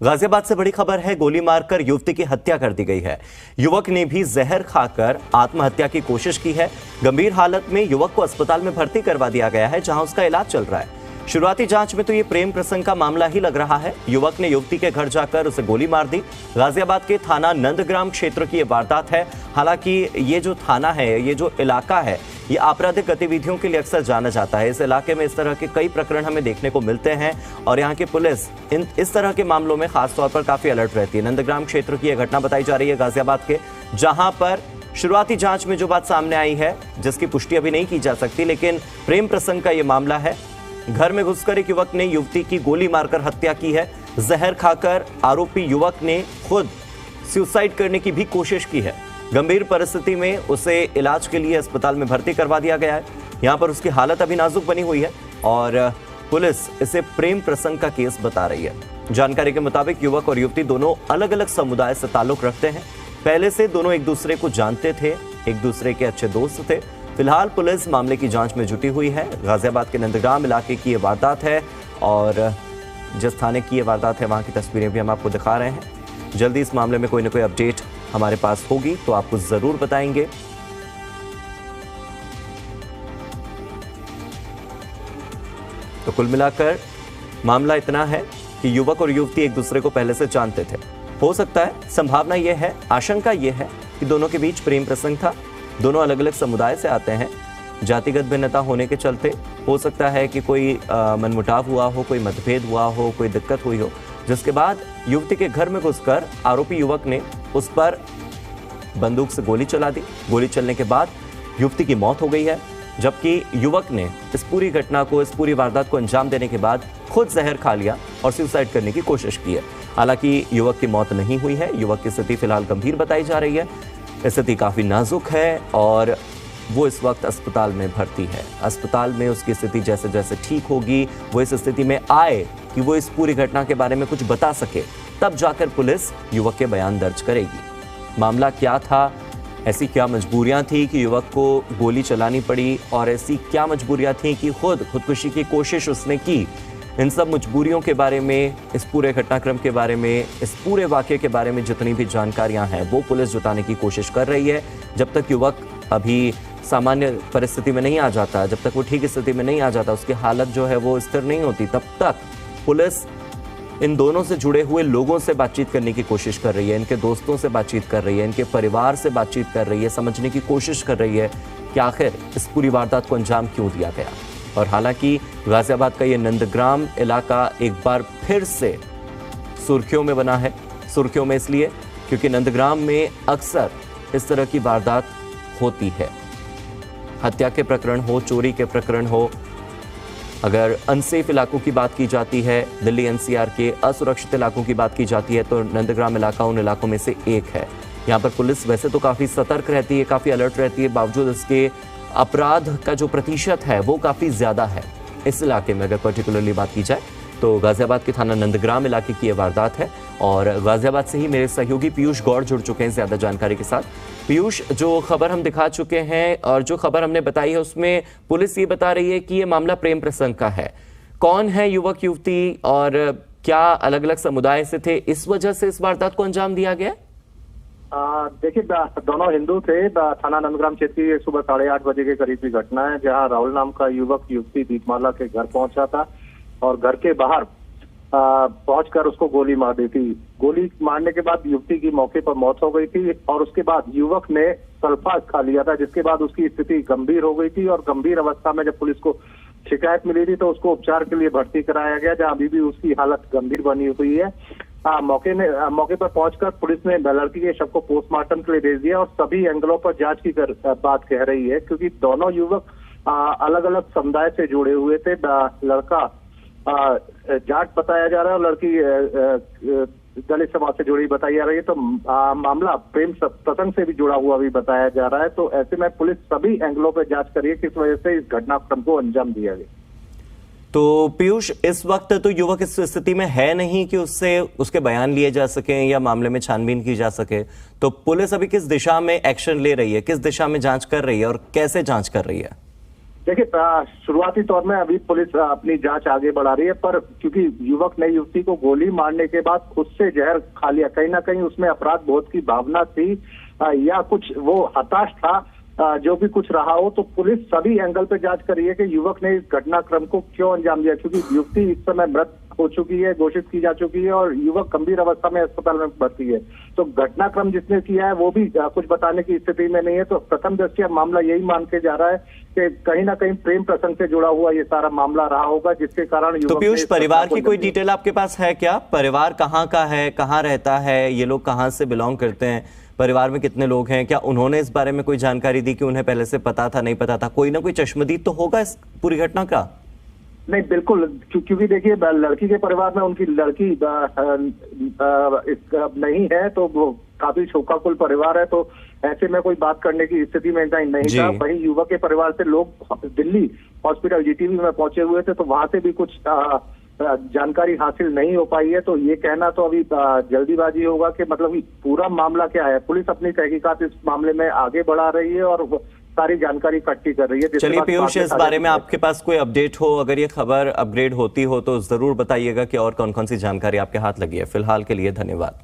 गाजियाबाद से बड़ी खबर है, गोली मारकर युवती की हत्या कर दी गई है। युवक ने भी जहर खाकर आत्महत्या की कोशिश की है। गंभीर हालत में युवक को अस्पताल में भर्ती करवा दिया गया है, जहां उसका इलाज चल रहा है। शुरुआती जांच में तो ये प्रेम प्रसंग का मामला ही लग रहा है। युवक ने युवती के घर जाकर उसे गोली मार दी। गाजियाबाद के थाना नंदग्राम क्षेत्र की ये वारदात है। हालांकि ये जो थाना है, ये जो इलाका है, ये आपराधिक गतिविधियों के लिए अक्सर जाना जाता है। इस इलाके में इस तरह के कई प्रकरण हमें देखने को मिलते हैं और यहाँ की पुलिस इस तरह के मामलों में खासतौर पर काफी अलर्ट रहती है। नंदग्राम क्षेत्र की यह घटना बताई जा रही है गाजियाबाद के, जहां पर शुरुआती जांच में जो बात सामने आई है, जिसकी पुष्टि अभी नहीं की जा सकती, लेकिन प्रेम प्रसंग का यह मामला है। घर में घुसकर एक युवक ने युवती की गोली मारकर हत्या की है। जहर खाकर आरोपी युवक ने खुद सुसाइड करने की भी कोशिश की है। गंभीर परिस्थिति में उसे इलाज के लिए अस्पताल में भर्ती करवा दिया गया है। यहां पर उसकी हालत अभी नाजुक बनी हुई है और पुलिस इसे प्रेम प्रसंग का केस बता रही है। जानकारी के मुताबिक युवक और युवती दोनों अलग अलग समुदाय से ताल्लुक रखते हैं। पहले से दोनों एक दूसरे को जानते थे, एक दूसरे के अच्छे दोस्त थे। फिलहाल पुलिस मामले की जांच में जुटी हुई है। गाजियाबाद के नंदग्राम इलाके की ये वारदात है और जिस थाने की ये वारदात है, वहां की तस्वीरें भी हम आपको दिखा रहे हैं। जल्दी इस मामले में कोई ना कोई अपडेट हमारे पास होगी तो आपको जरूर बताएंगे। तो कुल मिलाकर मामला इतना है कि युवक और युवती एक दूसरे को पहले से जानते थे। हो सकता है, संभावना यह है, आशंका यह है कि दोनों के बीच प्रेम प्रसंग था। दोनों अलग अलग समुदाय से आते हैं। जातिगत भिन्नता होने के चलते हो सकता है कि कोई मनमुटाव हुआ हो, कोई मतभेद हुआ हो, कोई दिक्कत हुई हो, जिसके बाद युवती के घर में घुसकर आरोपी युवक ने उस पर बंदूक से गोली चला दी। गोली चलने के बाद युवती की मौत हो गई है, जबकि युवक ने इस पूरी घटना को, इस पूरी वारदात को अंजाम देने के बाद खुद जहर खा लिया और सुसाइड करने की कोशिश की है। हालांकि युवक की मौत नहीं हुई है। युवक की स्थिति फिलहाल गंभीर बताई जा रही है। स्थिति काफी नाजुक है और वो इस वक्त अस्पताल में भर्ती है। अस्पताल में उसकी स्थिति जैसे जैसे ठीक होगी, वो इस स्थिति में आए कि वो इस पूरी घटना के बारे में कुछ बता सके, तब जाकर पुलिस युवक के बयान दर्ज करेगी। मामला क्या था, ऐसी क्या मजबूरियां थी कि युवक को गोली चलानी पड़ी और ऐसी क्या मजबूरियां थी कि खुदकुशी की कोशिश उसने की, इन सब मजबूरियों के बारे में, इस पूरे घटनाक्रम के बारे में, इस पूरे वाकये के बारे में जितनी भी जानकारियां हैं वो पुलिस जुटाने की कोशिश कर रही है। जब तक युवक अभी सामान्य परिस्थिति में नहीं आ जाता, जब तक वो ठीक स्थिति में नहीं आ जाता, उसकी हालत जो है वो स्थिर नहीं होती, तब तक पुलिस इन दोनों से जुड़े हुए लोगों से बातचीत करने की कोशिश कर रही है, इनके दोस्तों से बातचीत कर रही है, इनके परिवार से बातचीत कर रही है, समझने की कोशिश कर रही है कि आखिर इस पूरी वारदात को अंजाम क्यों दिया गया। और हालांकि गाजियाबाद का ये नंदग्राम इलाका एक बार फिर से सुर्खियों में बना है। सुर्खियों में इसलिए क्योंकि नंदग्राम में अक्सर इस तरह की वारदात होती है। हत्या के प्रकरण हो, चोरी के प्रकरण हो, अगर अनसेफ इलाकों की बात की जाती है, दिल्ली एनसीआर के असुरक्षित इलाकों की बात की जाती है, तो नंदग्राम इलाका उन इलाकों में से एक है। यहाँ पर पुलिस वैसे तो काफ़ी सतर्क रहती है, काफ़ी अलर्ट रहती है, बावजूद इसके अपराध का जो प्रतिशत है वो काफ़ी ज़्यादा है इस इलाके में। अगर पर्टिकुलरली बात की जाए तो गाजियाबाद के थाना नंदग्राम इलाके की ये वारदात है और गाजियाबाद से ही मेरे सहयोगी पीयूष गौड़ जुड़ चुके हैं ज़्यादा जानकारी के साथ। पीयूष, जो खबर हम दिखा चुके हैं और जो खबर हमने बताई है उसमें पुलिस ये बता रही है कि ये मामला प्रेम प्रसंग का है। कौन है युवक युवती और क्या अलग अलग समुदाय से थे, इस वजह से इस वारदात को अंजाम दिया गया? देखिए, दोनों हिंदू थे। थाना नंदग्राम क्षेत्र की सुबह 8:30 बजे के करीब की घटना है, जहां राहुल नाम का युवक युवती दीपमाला के घर पहुंचा था और घर के बाहर पहुंचकर उसको गोली मार दी थी। गोली मारने के बाद युवती की मौके पर मौत हो गई थी और उसके बाद युवक ने सल्फा खा लिया था, जिसके बाद उसकी स्थिति गंभीर हो गई थी और गंभीर अवस्था में जब पुलिस को शिकायत मिली थी तो उसको उपचार के लिए भर्ती कराया गया, जहां अभी भी उसकी हालत गंभीर बनी हुई है। मौके पर पहुंचकर पुलिस ने लड़की के शव को पोस्टमार्टम के लिए भेज दिया और सभी एंगलों पर जांच की बात कह रही है, क्योंकि दोनों युवक अलग अलग समुदाय से जुड़े हुए थे। लड़का जाट बताया जा रहा है और लड़की दलित समाज से जुड़ी बताई जा रही है, तो मामला प्रेम प्रसंग से भी जुड़ा हुआ भी बताया जा रहा है। तो ऐसे में पुलिस सभी एंगलों पर जांच कर रही है किस वजह से इस घटनाक्रम को अंजाम दिया गया। तो पीयूष, इस वक्त तो युवक इस स्थिति में है नहीं कि उससे उसके बयान लिए जा सके या मामले में छानबीन की जा सके, तो पुलिस अभी किस दिशा में एक्शन ले रही है, किस दिशा में जांच कर रही है और कैसे जांच कर रही है? देखिए, शुरुआती तौर में अभी पुलिस अपनी जांच आगे बढ़ा रही है, पर क्योंकि युवक ने युवती को गोली मारने के बाद खुद से जहर खा लिया, कहीं ना कहीं उसमें अपराध बोध की भावना थी या कुछ वो हताश था, जो भी कुछ रहा हो, तो पुलिस सभी एंगल पे जांच कर रही है कि युवक ने इस घटनाक्रम को क्यों अंजाम दिया, क्योंकि युवती इस समय मृत हो चुकी है, घोषित की जा चुकी है और युवक गंभीर अवस्था में अस्पताल में भर्ती है। तो घटनाक्रम जिसने किया है वो भी कुछ बताने की स्थिति में नहीं है। तो प्रथम दृष्टया मामला यही मान के जा रहा है कि कहीं ना कहीं प्रेम प्रसंग से जुड़ा हुआ ये सारा मामला रहा होगा, जिसके कारण तो पीयूष, परिवार की कोई डिटेल आपके पास है क्या? परिवार कहाँ का है, कहाँ रहता है, ये लोग कहाँ से बिलोंग करते हैं, परिवार में कितने लोग हैं? क्या उन्होंने इस बारे में कोई जानकारी दी कि उन्हें पहले से पता था, नहीं पता था? कोई ना कोई चश्मदीद तो होगा इस पूरी घटना का। नहीं, बिल्कुल, क्योंकि देखिए लड़की के परिवार में उनकी लड़की नहीं है, तो वो काफी शोकाकुल परिवार है, तो ऐसे में कोई बात करने की स्थिति में नहीं था। वहीं युवक के परिवार से लोग दिल्ली हॉस्पिटल जीटीबी में पहुंचे हुए थे, तो वहां से भी कुछ जानकारी हासिल नहीं हो पाई है। तो ये कहना तो अभी जल्दीबाजी होगा कि मतलब पूरा मामला क्या है। पुलिस अपनी तहकीकात इस मामले में आगे बढ़ा रही है और सारी जानकारी इकट्ठी कर रही है। चलिए पीयूष, इस बारे में आपके पास कोई अपडेट हो, अगर ये खबर अपग्रेड होती हो तो जरूर बताइएगा कि और कौन कौन सी जानकारी आपके हाथ लगी है। फिलहाल के लिए धन्यवाद।